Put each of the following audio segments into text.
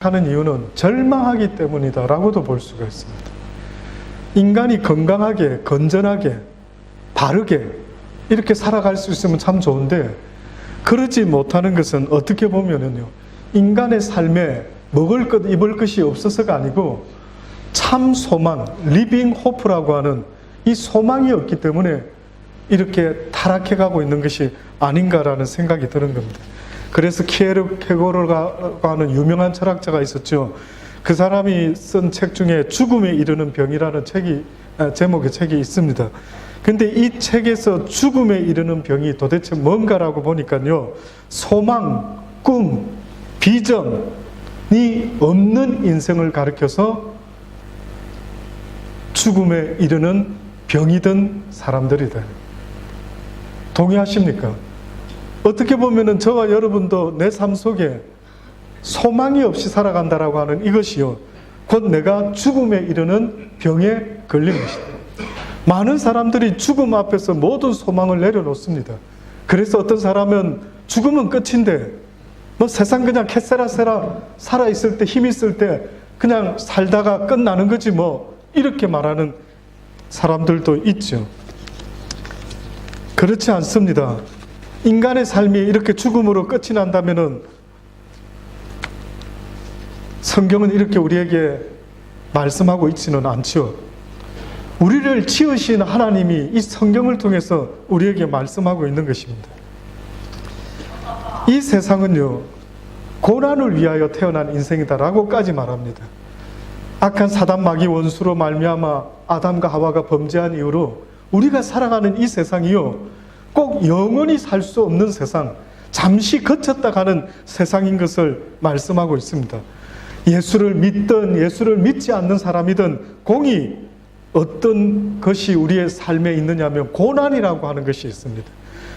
하는 이유는 절망하기 때문이다 라고도 볼 수가 있습니다. 인간이 건강하게, 건전하게, 바르게 이렇게 살아갈 수 있으면 참 좋은데, 그러지 못하는 것은 어떻게 보면은요, 인간의 삶에 먹을 것, 입을 것이 없어서가 아니고 참 소망, 리빙 호프라고 하는 이 소망이 없기 때문에 이렇게 타락해가고 있는 것이 아닌가라는 생각이 드는 겁니다. 그래서 키에르케고르라고 하는 유명한 철학자가 있었죠. 그 사람이 쓴 책 중에 죽음에 이르는 병이라는 제목의 책이 있습니다. 근데 이 책에서 죽음에 이르는 병이 도대체 뭔가라고 보니까요, 소망, 꿈, 비전이 없는 인생을 가리켜서 죽음에 이르는 병이던 사람들이다. 동의하십니까? 어떻게 보면은 저와 여러분도 내 삶 속에 소망이 없이 살아간다라고 하는 이것이요, 곧 내가 죽음에 이르는 병에 걸린 것이다. 많은 사람들이 죽음 앞에서 모든 소망을 내려놓습니다. 그래서 어떤 사람은 죽음은 끝인데 뭐 세상 그냥 캐세라세라 살아있을 때, 힘 있을 때 그냥 살다가 끝나는 거지 뭐, 이렇게 말하는 사람들도 있죠. 그렇지 않습니다. 인간의 삶이 이렇게 죽음으로 끝이 난다면은 성경은 이렇게 우리에게 말씀하고 있지는 않죠. 우리를 지으신 하나님이 이 성경을 통해서 우리에게 말씀하고 있는 것입니다. 이 세상은요, 고난을 위하여 태어난 인생이다라고까지 말합니다. 악한 사단 마귀 원수로 말미암아 아담과 하와가 범죄한 이후로 우리가 살아가는 이 세상이요, 꼭 영원히 살 수 없는 세상, 잠시 거쳤다 가는 세상인 것을 말씀하고 있습니다. 예수를 믿든 예수를 믿지 않는 사람이든 공이 어떤 것이 우리의 삶에 있느냐면 고난이라고 하는 것이 있습니다.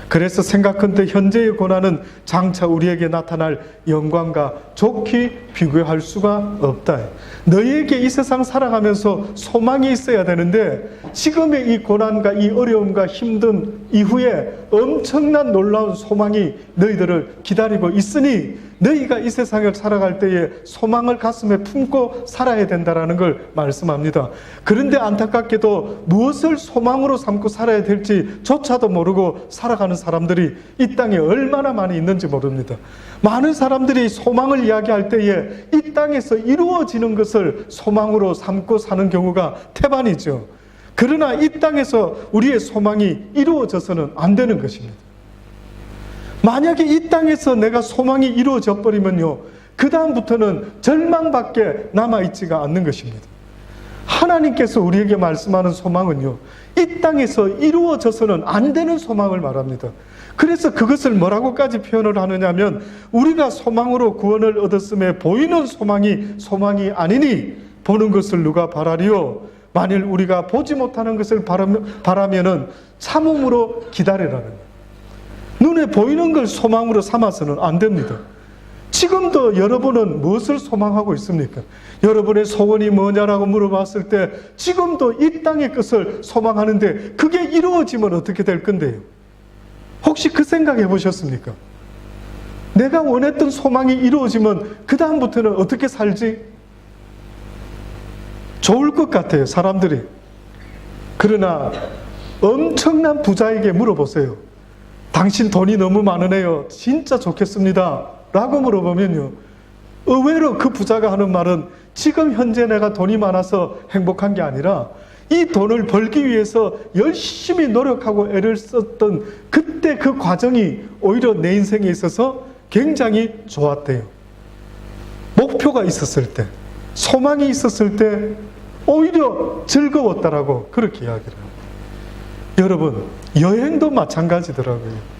그래서 생각컨대 현재의 고난은 장차 우리에게 나타날 영광과 좋게 비교할 수가 없다. 너희에게 이 세상 살아가면서 소망이 있어야 되는데 지금의 이 고난과 이 어려움과 힘든 이후에 엄청난 놀라운 소망이 너희들을 기다리고 있으니 너희가 이 세상을 살아갈 때에 소망을 가슴에 품고 살아야 된다는 걸 말씀합니다. 그런데 안타깝게도 무엇을 소망으로 삼고 살아야 될지 조차도 모르고 살아가는 사람들이 이 땅에 얼마나 많이 있는지 모릅니다. 많은 사람들이 소망을 이야기할 때에 이 땅에서 이루어지는 것을 소망으로 삼고 사는 경우가 태반이죠. 그러나 이 땅에서 우리의 소망이 이루어져서는 안 되는 것입니다. 만약에 이 땅에서 내가 소망이 이루어져 버리면요, 그 다음부터는 절망밖에 남아있지가 않는 것입니다. 하나님께서 우리에게 말씀하는 소망은요, 이 땅에서 이루어져서는 안 되는 소망을 말합니다. 그래서 그것을 뭐라고까지 표현을 하느냐면, 우리가 소망으로 구원을 얻었음에 보이는 소망이 아니니 보는 것을 누가 바라리요? 만일 우리가 보지 못하는 것을 바라면은 참음으로 기다리라는 거예요. 눈에 보이는 걸 소망으로 삼아서는 안 됩니다. 지금도 여러분은 무엇을 소망하고 있습니까? 여러분의 소원이 뭐냐라고 물어봤을 때 지금도 이 땅의 것을 소망하는데 그게 이루어지면 어떻게 될 건데요? 혹시 그 생각 해보셨습니까? 내가 원했던 소망이 이루어지면 그 다음부터는 어떻게 살지? 좋을 것 같아요, 사람들이. 그러나 엄청난 부자에게 물어보세요. 당신 돈이 너무 많으네요. 진짜 좋겠습니다. 라고 물어보면요, 의외로 그 부자가 하는 말은 지금 현재 내가 돈이 많아서 행복한 게 아니라 이 돈을 벌기 위해서 열심히 노력하고 애를 썼던 그때 그 과정이 오히려 내 인생에 있어서 굉장히 좋았대요. 목표가 있었을 때, 소망이 있었을 때 오히려 즐거웠다라고 그렇게 이야기를 합니다. 여러분, 여행도 마찬가지더라고요.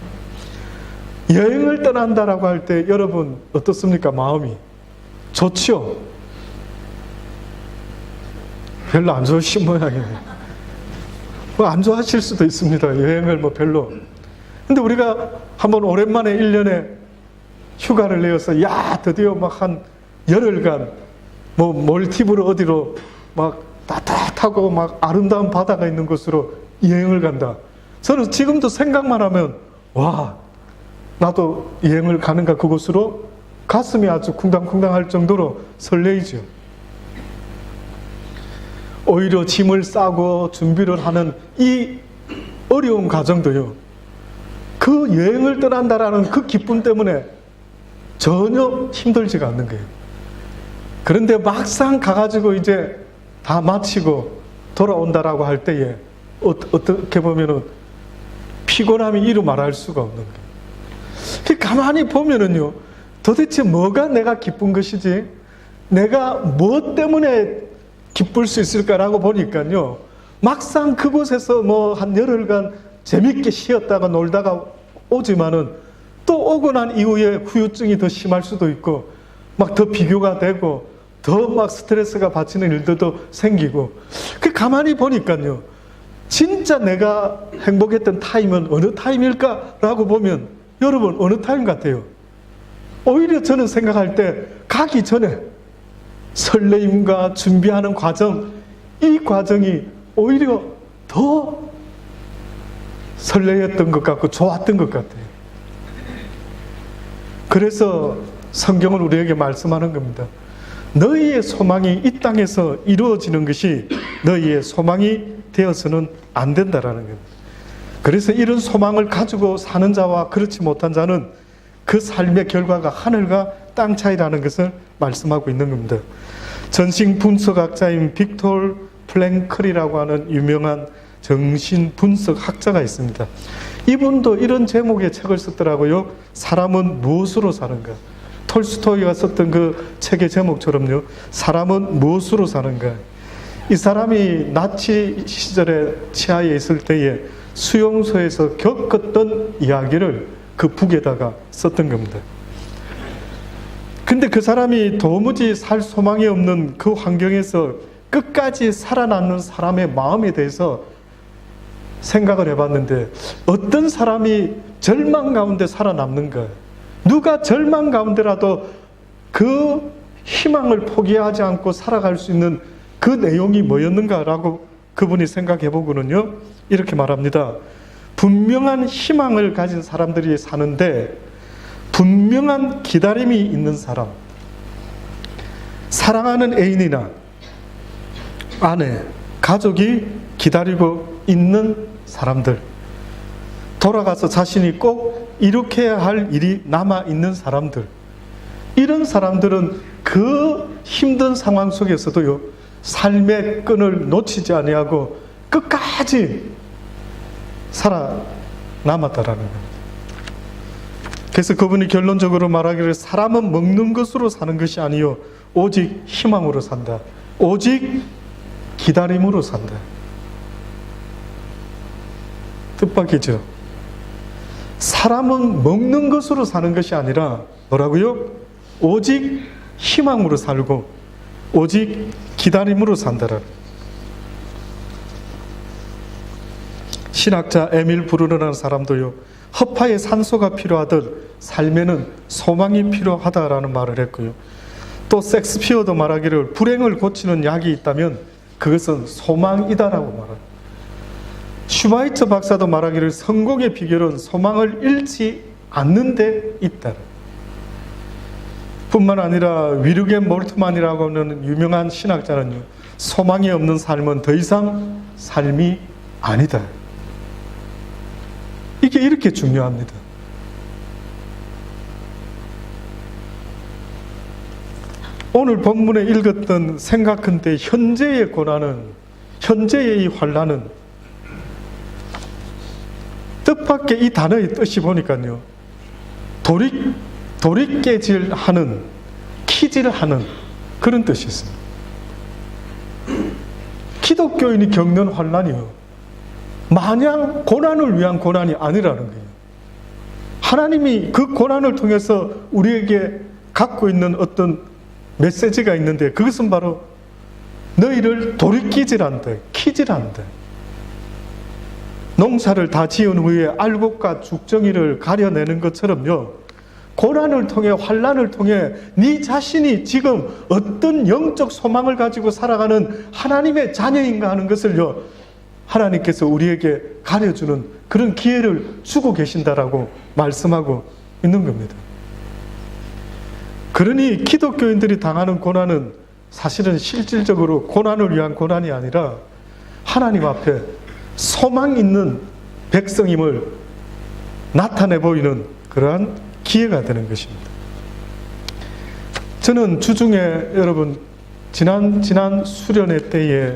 여행을 떠난다라고 할 때 여러분 어떻습니까? 마음이 좋지요? 별로 안 좋으신 모양이에요. 뭐 안 좋아하실 수도 있습니다. 여행을 뭐 별로. 근데 우리가 한번 오랜만에 1년에 휴가를 내어서 야 드디어 막 한 열흘간 뭐 몰디브로 어디로 막 따뜻하고 막 아름다운 바다가 있는 곳으로 여행을 간다. 저는 지금도 생각만 하면 와, 나도 여행을 가는가 그곳으로? 가슴이 아주 쿵당쿵당할 정도로 설레이죠. 오히려 짐을 싸고 준비를 하는 이 어려운 과정도요, 그 여행을 떠난다라는 그 기쁨 때문에 전혀 힘들지가 않는 거예요. 그런데 막상 가가지고 이제 다 마치고 돌아온다라고 할 때에 어떻게 보면은 피곤함이 이루 말할 수가 없는 거예요. 가만히 보면은요, 도대체 뭐가 내가 기쁜 것이지? 내가 뭐 때문에 기쁠 수 있을까라고 보니까요, 막상 그곳에서 뭐 한 열흘간 재밌게 쉬었다가 놀다가 오지만은 또 오고 난 이후에 후유증이 더 심할 수도 있고, 막 더 비교가 되고, 더 막 스트레스가 받치는 일들도 생기고, 가만히 보니까요, 진짜 내가 행복했던 타임은 어느 타임일까라고 보면 여러분 어느 타임 같아요? 오히려 저는 생각할 때 가기 전에 설레임과 준비하는 과정, 이 과정이 오히려 더 설레였던 것 같고 좋았던 것 같아요. 그래서 성경은 우리에게 말씀하는 겁니다. 너희의 소망이 이 땅에서 이루어지는 것이 너희의 소망이 되어서는 안 된다라는 겁니다. 그래서 이런 소망을 가지고 사는 자와 그렇지 못한 자는 그 삶의 결과가 하늘과 땅 차이라는 것을 말씀하고 있는 겁니다. 전신분석학자인 빅토르 프랭클이라고 하는 유명한 정신분석학자가 있습니다. 이분도 이런 제목의 책을 썼더라고요. 사람은 무엇으로 사는가. 톨스토이가 썼던 그 책의 제목처럼요, 사람은 무엇으로 사는가. 이 사람이 나치 시절에 치하에 있을 때에 수용소에서 겪었던 이야기를 그 북에다가 썼던 겁니다. 근데 그 사람이 도무지 살 소망이 없는 그 환경에서 끝까지 살아남는 사람의 마음에 대해서 생각을 해봤는데, 어떤 사람이 절망 가운데 살아남는가, 누가 절망 가운데라도 그 희망을 포기하지 않고 살아갈 수 있는 그 내용이 뭐였는가라고 그분이 생각해보고는요, 이렇게 말합니다. 분명한 희망을 가진 사람들이 사는데 분명한 기다림이 있는 사람, 사랑하는 애인이나 아내, 가족이 기다리고 있는 사람들, 돌아가서 자신이 꼭 이룩해야 할 일이 남아있는 사람들, 이런 사람들은 그 힘든 상황 속에서도요, 삶의 끈을 놓치지 아니하고 끝까지 살아남았다라는 겁니다. 그래서 그분이 결론적으로 말하기를, 사람은 먹는 것으로 사는 것이 아니요 오직 희망으로 산다. 오직 기다림으로 산다. 뜻밖이죠. 사람은 먹는 것으로 사는 것이 아니라 뭐라고요? 오직 희망으로 살고 오직 기다림으로 산다라. 신학자 에밀 브루너라는 사람도요, 허파에 산소가 필요하듯 삶에는 소망이 필요하다라는 말을 했고요. 또 섹스피어도 말하기를, 불행을 고치는 약이 있다면 그것은 소망이다라고 말합니다. 슈바이처 박사도 말하기를, 성공의 비결은 소망을 잃지 않는 데 있다. 뿐만 아니라 위르겐 몰트만이라고 하는 유명한 신학자는요, 소망이 없는 삶은 더 이상 삶이 아니다. 이게 이렇게 중요합니다. 오늘 본문에 읽었던 생각한데 현재의 고난은, 현재의 이 환난은, 뜻밖의 이 단어의 뜻이 보니까요, 도리깨질하는, 키질하는 그런 뜻이 있습니다. 기독교인이 겪는 환난이요, 마냥 고난을 위한 고난이 아니라는 거예요. 하나님이 그 고난을 통해서 우리에게 갖고 있는 어떤 메시지가 있는데, 그것은 바로 너희를 도리깨질한다, 키질한다. 농사를 다 지은 후에 알곡과 죽정이를 가려내는 것처럼요, 고난을 통해, 환난을 통해 네 자신이 지금 어떤 영적 소망을 가지고 살아가는 하나님의 자녀인가 하는 것을요, 하나님께서 우리에게 가려주는 그런 기회를 주고 계신다라고 말씀하고 있는 겁니다. 그러니 기독교인들이 당하는 고난은 사실은 실질적으로 고난을 위한 고난이 아니라 하나님 앞에 소망 있는 백성임을 나타내 보이는 그러한 기회가 되는 것입니다. 저는 주중에 여러분 지난 수련회 때에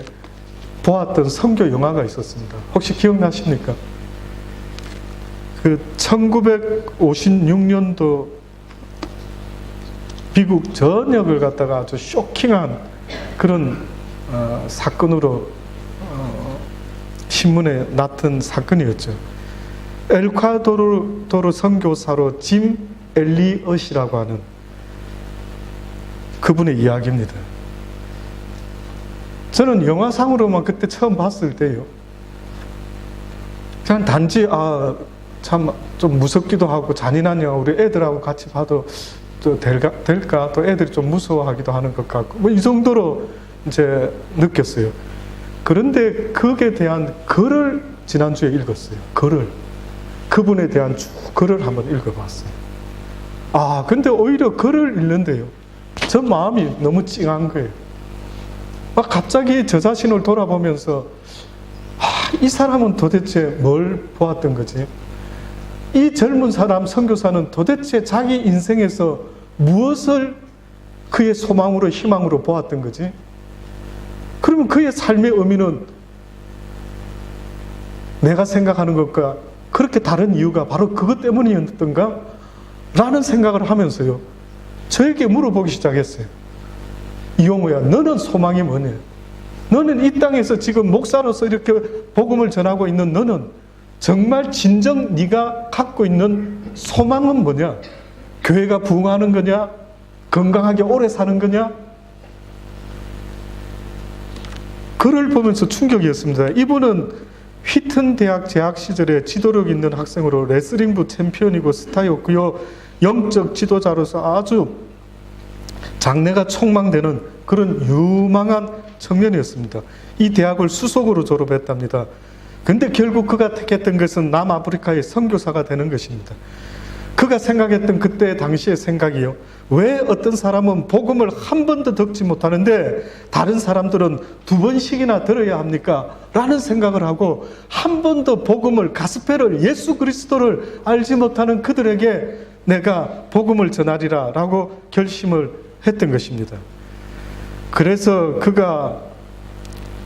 보았던 선교 영화가 있었습니다. 혹시 기억나십니까? 그 1956년도 미국 전역을 갖다가 아주 쇼킹한 그런 사건으로 신문에 났던 사건이었죠. 엘콰도르 선교사로 짐 엘리엇이라고 하는 그분의 이야기입니다. 저는 영화상으로만 그때 처음 봤을 때요, 그냥 단지 참 좀 무섭기도 하고 잔인한 영화, 우리 애들하고 같이 봐도 또 될까? 또 애들이 좀 무서워하기도 하는 것 같고 뭐 이 정도로 이제 느꼈어요. 그런데 거기에 대한 글을 지난주에 읽었어요. 그분에 대한 글을 한번 읽어봤어요. 근데 오히려 글을 읽는데요, 저 마음이 너무 찡한 거예요. 막 갑자기 저 자신을 돌아보면서 이 사람은 도대체 뭘 보았던 거지? 이 젊은 사람 선교사는 도대체 자기 인생에서 무엇을 그의 소망으로 희망으로 보았던 거지? 그러면 그의 삶의 의미는 내가 생각하는 것과 그렇게 다른 이유가 바로 그것 때문이었던가? 라는 생각을 하면서요, 저에게 물어보기 시작했어요. 이용우야, 너는 소망이 뭐냐? 너는 이 땅에서 지금 목사로서 이렇게 복음을 전하고 있는 너는 정말 진정 네가 갖고 있는 소망은 뭐냐? 교회가 부흥하는 거냐? 건강하게 오래 사는 거냐? 글을 보면서 충격이었습니다. 이분은 휘튼 대학 재학 시절에 지도력 있는 학생으로 레슬링부 챔피언이고 스타였고요, 영적 지도자로서 아주 장래가 촉망되는 그런 유망한 청년이었습니다. 이 대학을 수석으로 졸업했답니다. 근데 결국 그가 택했던 것은 남아프리카의 선교사가 되는 것입니다. 그가 생각했던 그때 당시의 생각이요, 왜 어떤 사람은 복음을 한 번도 듣지 못하는데 다른 사람들은 2번씩이나 들어야 합니까? 라는 생각을 하고, 한 번도 복음을, 가스펠을, 예수 그리스도를 알지 못하는 그들에게 내가 복음을 전하리라 라고 결심을 했던 것입니다. 그래서 그가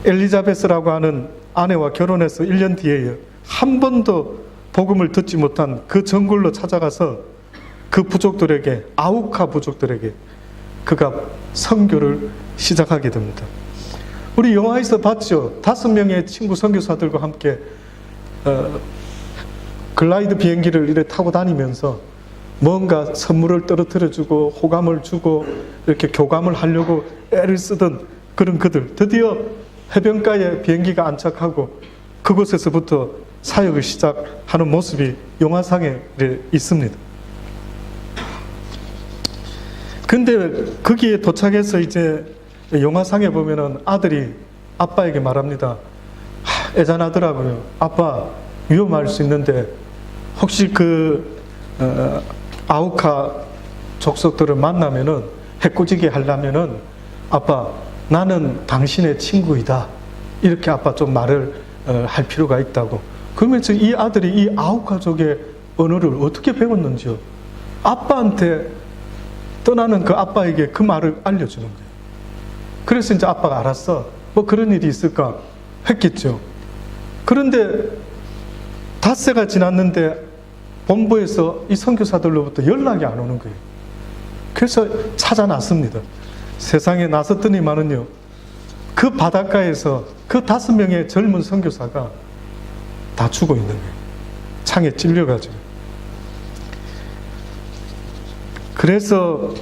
엘리자베스라고 하는 아내와 결혼해서 1년 뒤에 한 번도 복음을 듣지 못한 그 정글로 찾아가서 그 부족들에게, 아우카 부족들에게 그가 선교를 시작하게 됩니다. 우리 영화에서 봤죠? 5명의 친구 선교사들과 함께 글라이드 비행기를 이렇게 타고 다니면서 뭔가 선물을 떨어뜨려주고 호감을 주고 이렇게 교감을 하려고 애를 쓰던 그런 그들, 드디어 해변가에 비행기가 안착하고 그곳에서부터 사역을 시작하는 모습이 영화상에 있습니다. 근데 거기에 도착해서 이제 영화상에 보면은 아들이 아빠에게 말합니다. 애잔하더라고요. 아빠, 위험할 수 있는데 혹시 아우카 족속들을 만나면은 해코지게 하려면은 아빠, 나는 당신의 친구이다. 이렇게 아빠 좀 말을 할 필요가 있다고. 그러면서 이 아들이 이 아우카족의 언어를 어떻게 배웠는지요, 아빠한테 떠나는 그 아빠에게 그 말을 알려주는 거예요. 그래서 이제 아빠가 알았어. 뭐 그런 일이 있을까 했겠죠. 그런데 닷새가 지났는데 본부에서 이 선교사들로부터 연락이 안 오는 거예요. 그래서 찾아났습니다. 세상에 나섰더니만은요, 그 바닷가에서 그 5명의 젊은 선교사가 다 죽어 있는 거예요. 창에 찔려가지고. 그래서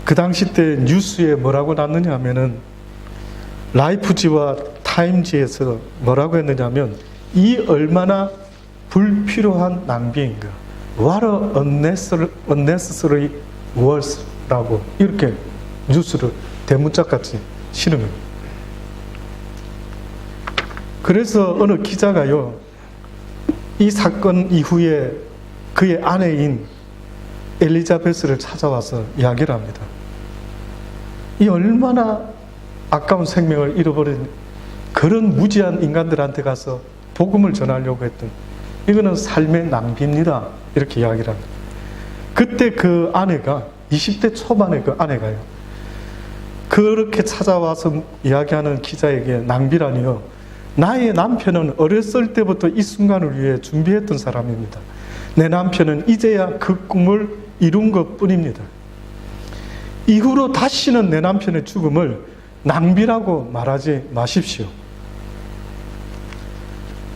그 당시 때 뉴스에 뭐라고 났느냐 하면은, 라이프지와 타임지에서 뭐라고 했느냐 하면, 이 얼마나 불필요한 낭비인가. What a unnecessary wars 라고 이렇게 뉴스를 대문짝같이 실은 거예요. 그래서 어느 기자가요, 이 사건 이후에 그의 아내인 엘리자베스를 찾아와서 이야기를 합니다. 이 얼마나 아까운 생명을 잃어버린 그런 무지한 인간들한테 가서 복음을 전하려고 했던, 이거는 삶의 낭비입니다. 이렇게 이야기를 합니다. 그때 그 아내가, 20대 초반의 그 아내가요, 그렇게 찾아와서 이야기하는 기자에게 낭비라니요, 나의 남편은 어렸을 때부터 이 순간을 위해 준비했던 사람입니다. 내 남편은 이제야 그 꿈을 이룬 것 뿐입니다. 이후로 다시는 내 남편의 죽음을 낭비라고 말하지 마십시오.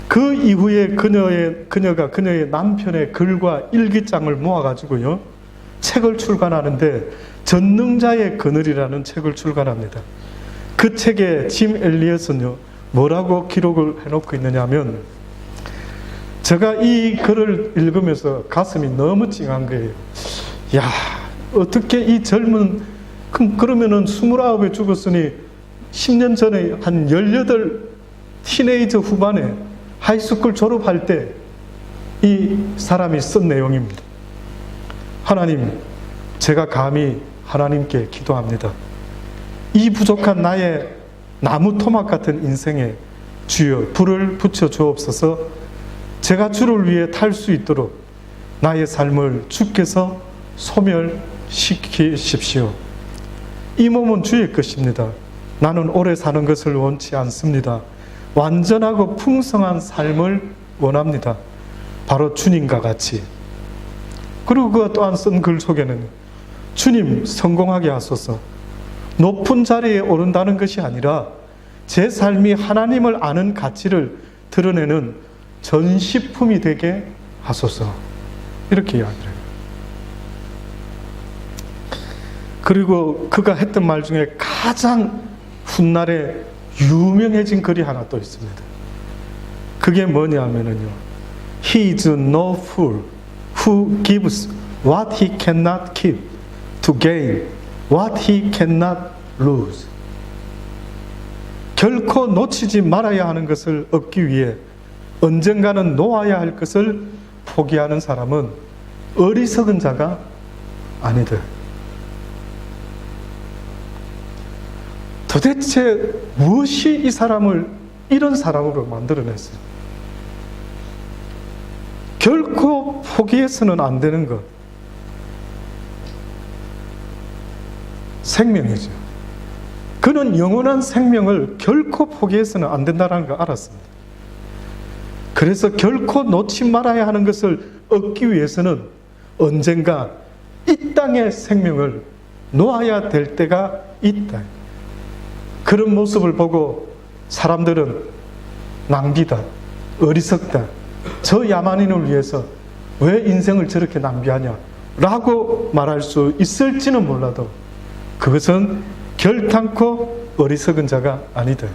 그 이후에 그녀가 그녀의 남편의 글과 일기장을 모아가지고요, 책을 출간하는데 전능자의 그늘이라는 책을 출간합니다. 그 책에 짐 엘리엇은요, 뭐라고 기록을 해놓고 있느냐 하면, 제가 이 글을 읽으면서 가슴이 너무 찡한 거예요. 야, 어떻게 이 젊은, 그러면은 29에 죽었으니 10년 전에 한 18 티네이저 후반에 하이스쿨 졸업할 때 이 사람이 쓴 내용입니다. 하나님, 제가 감히 하나님께 기도합니다. 이 부족한 나의 나무 토막 같은 인생에 주여 불을 붙여 주옵소서. 제가 주를 위해 탈 수 있도록 나의 삶을 주께서 소멸시키십시오. 이 몸은 주의 것입니다. 나는 오래 사는 것을 원치 않습니다. 완전하고 풍성한 삶을 원합니다. 바로 주님과 같이. 그리고 그가 또한 쓴 글 속에는, 주님 성공하게 하소서. 높은 자리에 오른다는 것이 아니라 제 삶이 하나님을 아는 가치를 드러내는 전시품이 되게 하소서. 이렇게 이야기를 해요. 그리고 그가 했던 말 중에 가장 훗날에 유명해진 글이 하나 또 있습니다. 그게 뭐냐면요, He is no fool who gives what he cannot keep to gain what he cannot lose. 결코 놓치지 말아야 하는 것을 얻기 위해 언젠가는 놓아야 할 것을 포기하는 사람은 어리석은 자가 아니다. 도대체 무엇이 이 사람을 이런 사람으로 만들어냈어요? 결코 포기해서는 안 되는 것, 생명이죠. 그는 영원한 생명을 결코 포기해서는 안 된다는 걸 알았습니다. 그래서 결코 놓지 말아야 하는 것을 얻기 위해서는 언젠가 이 땅의 생명을 놓아야 될 때가 있다. 그런 모습을 보고 사람들은 낭비다, 어리석다, 저 야만인을 위해서 왜 인생을 저렇게 낭비하냐 라고 말할 수 있을지는 몰라도 그것은 결탄코 어리석은 자가 아니다.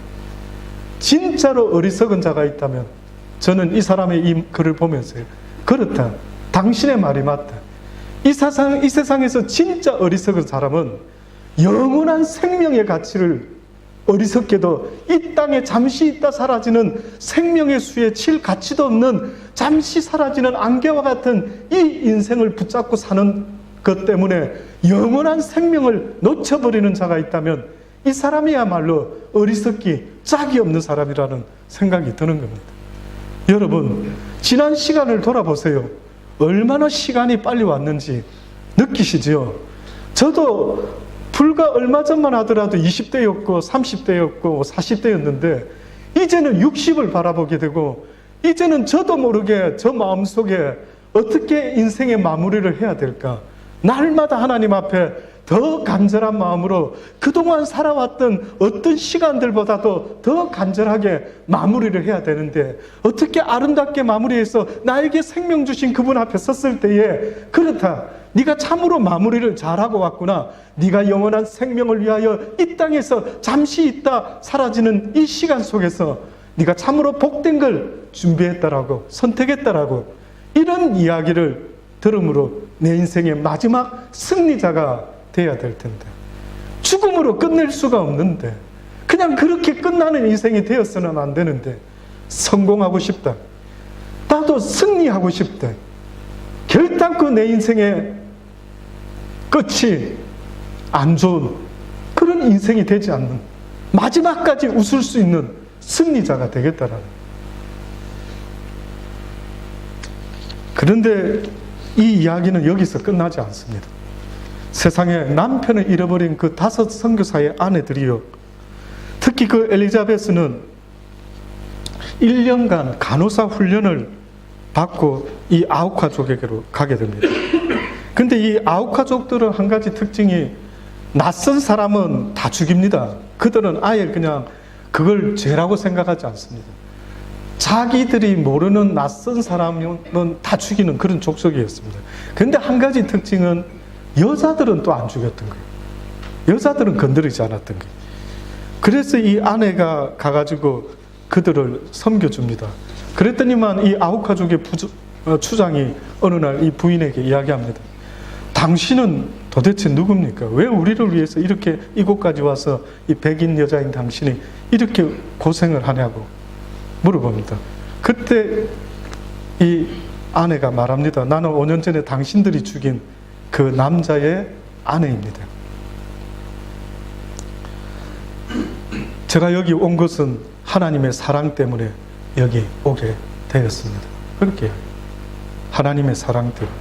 진짜로 어리석은 자가 있다면 저는 이 사람의 이 글을 보면서 그렇다, 당신의 말이 맞다. 이 세상에서 진짜 어리석은 사람은 영원한 생명의 가치를, 어리석게도 이 땅에 잠시 있다 사라지는 생명의 수에 칠 가치도 없는 잠시 사라지는 안개와 같은 이 인생을 붙잡고 사는 것 때문에 영원한 생명을 놓쳐버리는 자가 있다면 이 사람이야말로 어리석기 짝이 없는 사람이라는 생각이 드는 겁니다. 여러분, 지난 시간을 돌아보세요. 얼마나 시간이 빨리 왔는지 느끼시죠? 저도 불과 얼마 전만 하더라도 20대였고 30대였고 40대였는데 이제는 60을 바라보게 되고, 이제는 저도 모르게 저 마음속에 어떻게 인생의 마무리를 해야 될까, 날마다 하나님 앞에 더 간절한 마음으로 그동안 살아왔던 어떤 시간들보다도 더 간절하게 마무리를 해야 되는데, 어떻게 아름답게 마무리해서 나에게 생명 주신 그분 앞에 섰을 때에, 그렇다, 네가 참으로 마무리를 잘하고 왔구나, 네가 영원한 생명을 위하여 이 땅에서 잠시 있다 사라지는 이 시간 속에서 네가 참으로 복된 걸 준비했다라고, 선택했다라고, 이런 이야기를 들음으로 내 인생의 마지막 승리자가 돼야 될 텐데, 죽음으로 끝낼 수가 없는데, 그냥 그렇게 끝나는 인생이 되었으면 안 되는데, 성공하고 싶다, 나도 승리하고 싶다, 결단코 내 인생의 끝이 안 좋은 그런 인생이 되지 않는, 마지막까지 웃을 수 있는 승리자가 되겠다라는. 그런데 이 이야기는 여기서 끝나지 않습니다. 세상에 남편을 잃어버린 그 5 선교사의 아내들이요, 특히 그 엘리자베스는 1년간 간호사 훈련을 받고 이 아우카족에게로 가게 됩니다. 근데 이 아우카족들은 한 가지 특징이, 낯선 사람은 다 죽입니다. 그들은 아예 그냥 그걸 죄라고 생각하지 않습니다. 자기들이 모르는 낯선 사람은 다 죽이는 그런 족속이었습니다. 그런데 한 가지 특징은 여자들은 또 안 죽였던 거예요. 여자들은 건드리지 않았던 거예요. 그래서 이 아내가 가가지고 그들을 섬겨줍니다. 그랬더니만 이 아우카족의 추장이 어느 날 이 부인에게 이야기합니다. 당신은 도대체 누굽니까? 왜 우리를 위해서 이렇게 이곳까지 와서 이 백인 여자인 당신이 이렇게 고생을 하냐고 물어봅니다. 그때 이 아내가 말합니다. 나는 5년 전에 당신들이 죽인 그 남자의 아내입니다. 제가 여기 온 것은 하나님의 사랑 때문에 여기 오게 되었습니다. 그렇게 하나님의 사랑 때문에.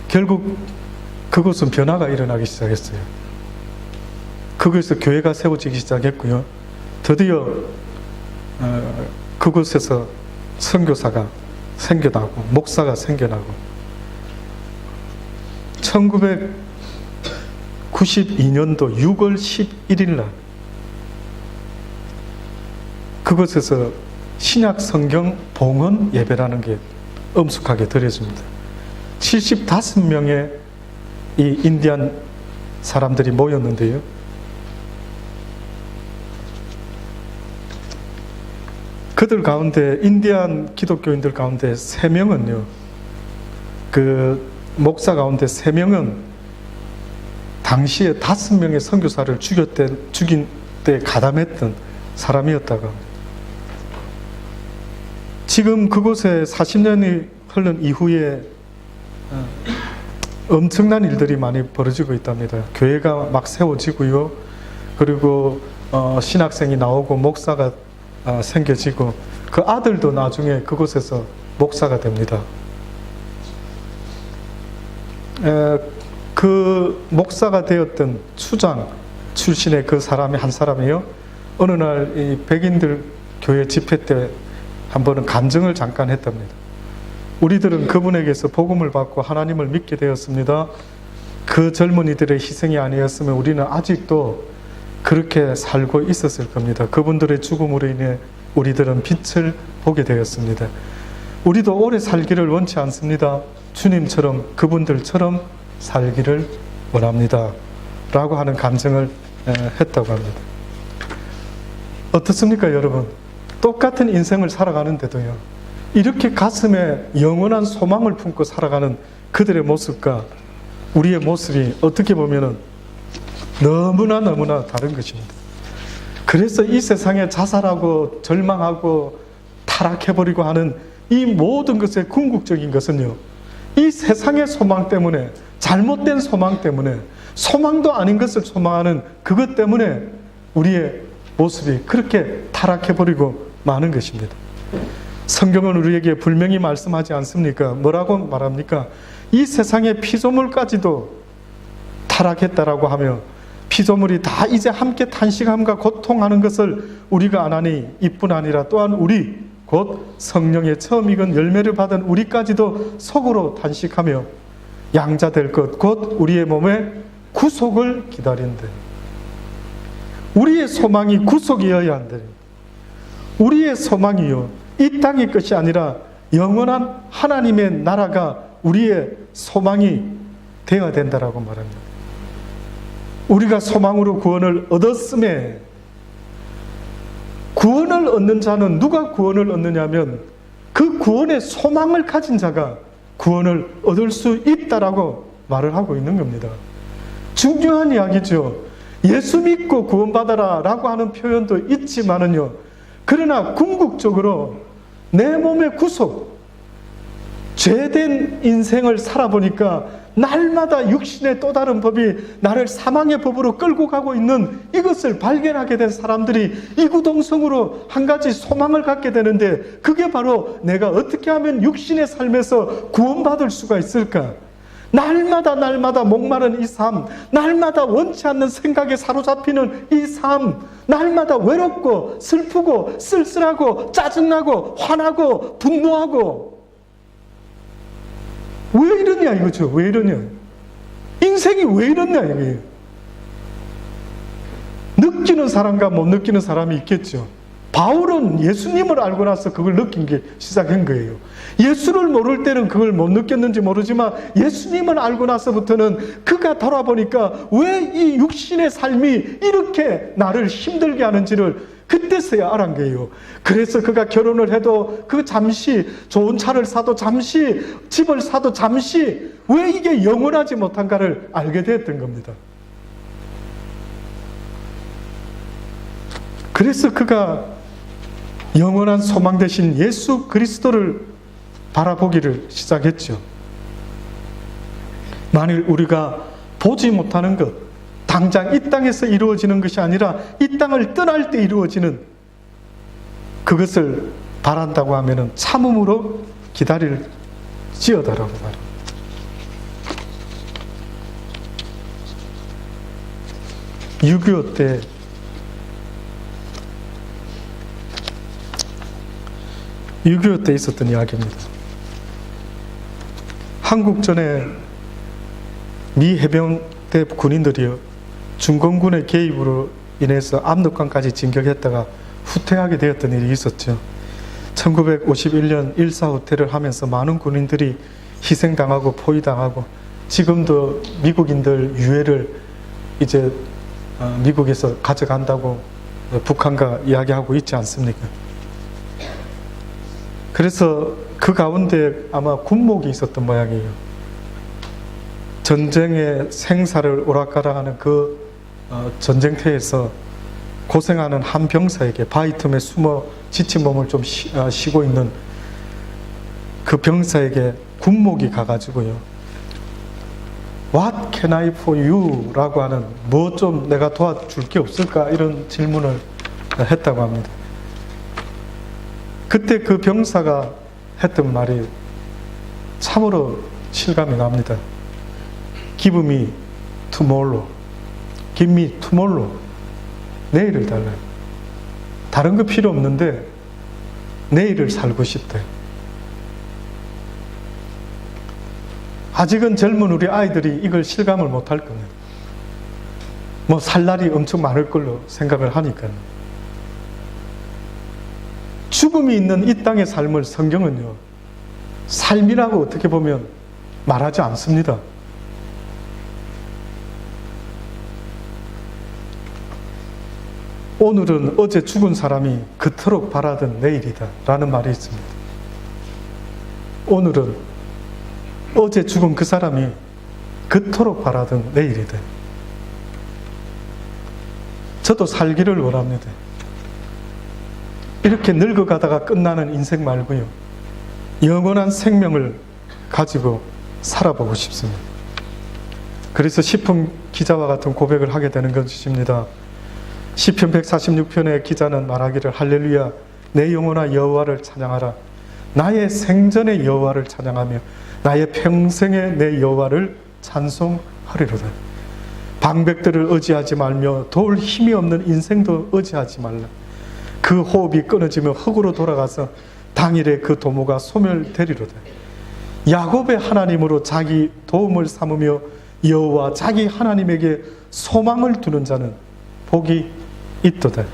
결국 그곳은 변화가 일어나기 시작했어요. 그곳에서 교회가 세워지기 시작했고요. 드디어 그곳에서 선교사가 생겨나고 목사가 생겨나고, 1992년도 6월 11일 날 그곳에서 신약 성경 봉헌 예배라는 게 엄숙하게 드려집니다. 75명의 이 인디안 사람들이 모였는데요, 그들 가운데, 인디안 기독교인들 가운데 3명은요, 그 목사 가운데 3명은 당시에 5명의 선교사를 죽인 때 가담했던 사람이었다고 합니다. 지금 그곳에 40년이 흐른 이후에 엄청난 일들이 많이 벌어지고 있답니다. 교회가 막 세워지고요, 그리고 신학생이 나오고 목사가 생겨지고, 그 아들도 나중에 그곳에서 목사가 됩니다. 그 목사가 되었던 추장 출신의 그 사람이 한 사람이요, 어느 날 이 백인들 교회 집회 때 한 번은 간증을 잠깐 했답니다. 우리들은 그분에게서 복음을 받고 하나님을 믿게 되었습니다. 그 젊은이들의 희생이 아니었으면 우리는 아직도 그렇게 살고 있었을 겁니다. 그분들의 죽음으로 인해 우리들은 빛을 보게 되었습니다. 우리도 오래 살기를 원치 않습니다. 주님처럼, 그분들처럼 살기를 원합니다. 라고 하는 간증을 했다고 합니다. 어떻습니까, 여러분? 똑같은 인생을 살아가는데도요, 이렇게 가슴에 영원한 소망을 품고 살아가는 그들의 모습과 우리의 모습이 어떻게 보면은 너무나 다른 것입니다. 그래서 이 세상에 자살하고 절망하고 타락해버리고 하는 이 모든 것의 궁극적인 것은요, 이 세상의 소망 때문에, 잘못된 소망 때문에, 소망도 아닌 것을 소망하는 그것 때문에 우리의 모습이 그렇게 타락해버리고 마는 것입니다. 성경은 우리에게 분명히 말씀하지 않습니까? 뭐라고 말합니까? 이 세상의 피조물까지도 타락했다라고 하며, 피조물이 다 이제 함께 탄식함과 고통하는 것을 우리가 아나니, 이뿐 아니라 또한 우리 곧 성령의 처음 익은 열매를 받은 우리까지도 속으로 탄식하며 양자될 것 곧 우리의 몸에 구속을 기다린대. 우리의 소망이 구속이어야 한대. 우리의 소망이요, 이 땅의 것이 아니라 영원한 하나님의 나라가 우리의 소망이 되어야 된다라고 말합니다. 우리가 소망으로 구원을 얻었음에, 구원을 얻는 자는 누가 구원을 얻느냐면 그 구원의 소망을 가진 자가 구원을 얻을 수 있다라고 말을 하고 있는 겁니다. 중요한 이야기죠. 예수 믿고 구원받아라 라고 하는 표현도 있지만은요, 그러나 궁극적으로 내 몸의 구속, 죄된 인생을 살아보니까 날마다 육신의 또 다른 법이 나를 사망의 법으로 끌고 가고 있는 이것을 발견하게 된 사람들이 이구동성으로 한 가지 소망을 갖게 되는데, 그게 바로 내가 어떻게 하면 육신의 삶에서 구원받을 수가 있을까? 날마다 목마른 이 삶, 날마다 원치 않는 생각에 사로잡히는 이 삶, 날마다 외롭고 슬프고 쓸쓸하고 짜증나고 화나고 분노하고, 왜 이러냐 이거죠. 왜 이러냐. 인생이 왜 이러냐 이거예요. 느끼는 사람과 못 느끼는 사람이 있겠죠. 바울은 예수님을 알고 나서 그걸 느낀 게 시작한 거예요. 예수를 모를 때는 그걸 못 느꼈는지 모르지만 예수님을 알고 나서부터는 그가 돌아보니까 왜 이 육신의 삶이 이렇게 나를 힘들게 하는지를 그때서야 알은 거예요. 그래서 그가 결혼을 해도 그 잠시 좋은 차를 사도 잠시 집을 사도 잠시 왜 이게 영원하지 못한가를 알게 되었던 겁니다. 그래서 그가 영원한 소망 대신 예수 그리스도를 바라보기를 시작했죠. 만일 우리가 보지 못하는 것, 당장 이 땅에서 이루어지는 것이 아니라 이 땅을 떠날 때 이루어지는 그것을 바란다고 하면 참음으로 기다릴지어다라고 말합니다. (6.25) 때 (6.25) 때 있었던 이야기입니다. 한국전에 미 해병대 군인들이요, 중공군의 개입으로 인해서 압록강까지 진격했다가 후퇴하게 되었던 일이 있었죠. 1951년 1.4 후퇴를 하면서 많은 군인들이 희생당하고 포위당하고, 지금도 미국인들 유해를 이제 미국에서 가져간다고 북한과 이야기하고 있지 않습니까? 그래서 그 가운데 아마 군목이 있었던 모양이에요. 전쟁의 생사를 오락가락하는 그 전쟁터에서 고생하는 한 병사에게 바위 틈에 숨어 지친 몸을 좀 쉬고 있는 그 병사에게 군목이 가가지고요, What can I for you? 라고 하는, 뭐 좀 내가 도와줄 게 없을까? 이런 질문을 했다고 합니다. 그때 그 병사가 했던 말이 참으로 실감이 납니다. Give me tomorrow. Give me tomorrow. 내일을 달라요. 다른 거 필요 없는데 내일을 살고 싶대. 아직은 젊은 우리 아이들이 이걸 실감을 못할 겁니다. 뭐 살 날이 엄청 많을 걸로 생각을 하니까요. 죽음이 있는 이 땅의 삶을 성경은요, 삶이라고 어떻게 보면 말하지 않습니다. 오늘은 어제 죽은 사람이 그토록 바라던 내일이다 라는 말이 있습니다. 오늘은 어제 죽은 그 사람이 그토록 바라던 내일이다. 저도 살기를 원합니다. 이렇게 늙어가다가 끝나는 인생 말고요, 영원한 생명을 가지고 살아보고 싶습니다. 그래서 시편 기자와 같은 고백을 하게 되는 것입니다. 시편 146편의 기자는 말하기를, 할렐루야, 내 영혼아 여호와를 찬양하라. 나의 생전의 여호와를 찬양하며 나의 평생에 내 여호와를 찬송하리로다. 방백들을 의지하지 말며 도울 힘이 없는 인생도 의지하지 말라. 그 호흡이 끊어지며 흙으로 돌아가서 당일에 그 도모가 소멸되리로다. 야곱의 하나님으로 자기 도움을 삼으며 여호와 자기 하나님에게 소망을 두는 자는 복이 있도다.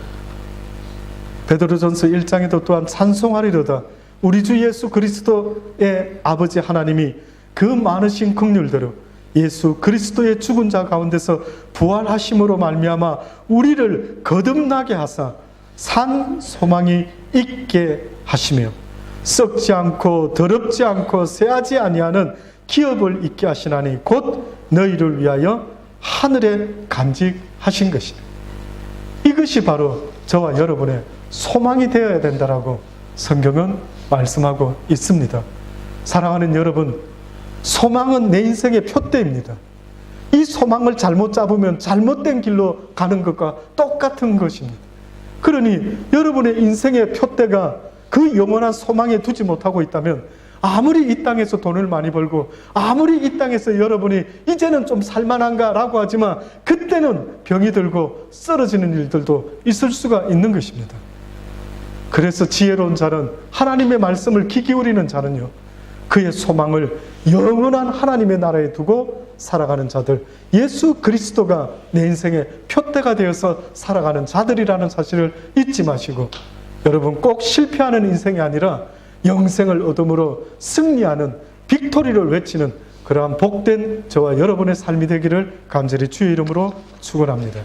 베드로전서 1장에도 또한 찬송하리로다. 우리 주 예수 그리스도의 아버지 하나님이 그 많으신 긍휼대로 예수 그리스도의 죽은 자 가운데서 부활하심으로 말미암아 우리를 거듭나게 하사 산 소망이 있게 하시며 썩지 않고 더럽지 않고 쇠하지 아니하는 기업을 있게 하시나니 곧 너희를 위하여 하늘에 간직하신 것이다. 이것이 바로 저와 여러분의 소망이 되어야 된다라고 성경은 말씀하고 있습니다. 사랑하는 여러분, 소망은 내 인생의 표대입니다. 이 소망을 잘못 잡으면 잘못된 길로 가는 것과 똑같은 것입니다. 그러니 여러분의 인생의 표대가 그 영원한 소망에 두지 못하고 있다면, 아무리 이 땅에서 돈을 많이 벌고 아무리 이 땅에서 여러분이 이제는 좀 살만한가라고 하지만, 그때는 병이 들고 쓰러지는 일들도 있을 수가 있는 것입니다. 그래서 지혜로운 자는, 하나님의 말씀을 귀 기울이는 자는요, 그의 소망을 영원한 하나님의 나라에 두고 살아가는 자들, 예수 그리스도가 내 인생의 표대가 되어서 살아가는 자들이라는 사실을 잊지 마시고, 여러분 꼭 실패하는 인생이 아니라 영생을 얻음으로 승리하는, 빅토리를 외치는 그러한 복된 저와 여러분의 삶이 되기를 간절히 주의 이름으로 축원합니다.